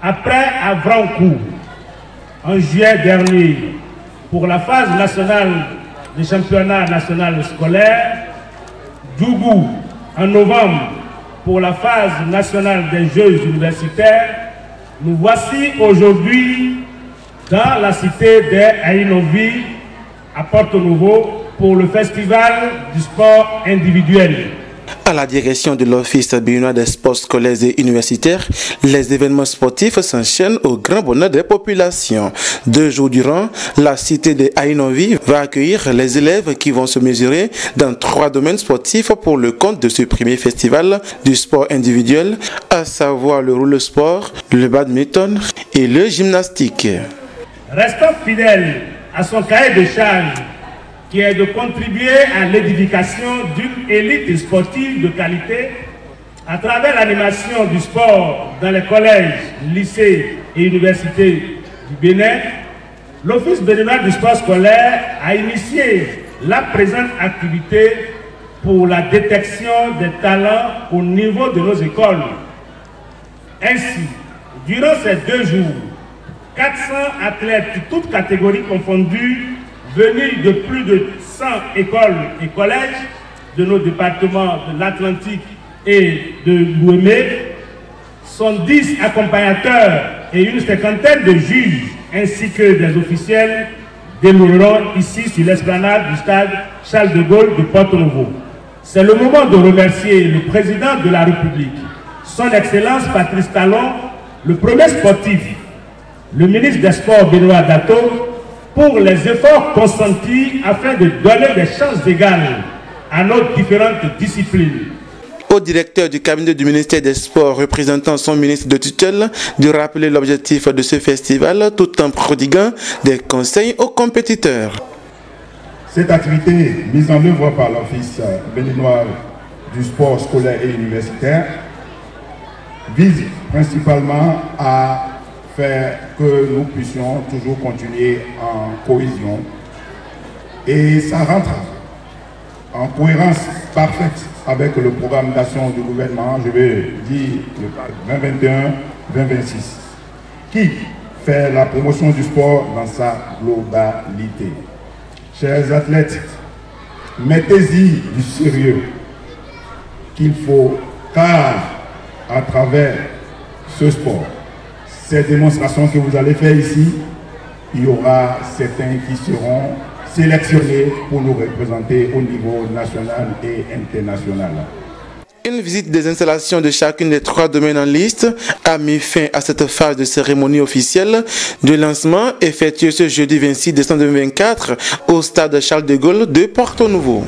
Après Avrancourt, en juillet dernier, pour la phase nationale des championnats nationaux scolaires, Djougou, en novembre, pour la phase nationale des Jeux universitaires, nous voici aujourd'hui dans la cité d'Aïnovi, à Porto-Novo, pour le festival du sport individuel. À la direction de l'Office béninois des sports scolaires et universitaires, les événements sportifs s'enchaînent au grand bonheur des populations. 2 jours durant, la cité de Aïnovi va accueillir les élèves qui vont se mesurer dans 3 domaines sportifs pour le compte de ce premier festival du sport individuel, à savoir le roller sport, le badminton et le gymnastique. Restons fidèles à son cahier de charge, qui est de contribuer à l'édification d'une élite sportive de qualité à travers l'animation du sport dans les collèges, lycées et universités du Bénin. L'Office béninois du sport scolaire a initié la présente activité pour la détection des talents au niveau de nos écoles. Ainsi, durant ces 2 jours, 400 athlètes, toutes catégories confondues, venus de plus de 100 écoles et collèges de nos départements de l'Atlantique et de l'Ouémé, 110 accompagnateurs et une 50aine de juges ainsi que des officiels dérouleront ici sur l'esplanade du stade Charles de Gaulle de Porto-Novo. C'est le moment de remercier le président de la République, son Excellence Patrice Talon, le premier sportif, le ministre des Sports Benoît Dato, pour les efforts consentis afin de donner des chances égales à nos différentes disciplines. Au directeur du cabinet du ministère des Sports représentant son ministre de tutelle de rappeler l'objectif de ce festival tout en prodiguant des conseils aux compétiteurs. Cette activité mise en œuvre par l'Office béninois du sport scolaire et universitaire vise principalement à faire que nous puissions toujours continuer en cohésion, et ça rentre en cohérence parfaite avec le programme d'action du gouvernement, je vais dire le 2021-2026, qui fait la promotion du sport dans sa globalité. Chers athlètes, mettez-y du sérieux qu'il faut, car à travers ce sport, ces démonstrations que vous allez faire ici, il y aura certains qui seront sélectionnés pour nous représenter au niveau national et international. Une visite des installations de chacune des 3 domaines en liste a mis fin à cette phase de cérémonie officielle de lancement effectuée ce jeudi 26 décembre 2024 au stade Charles de Gaulle de Porto-Novo.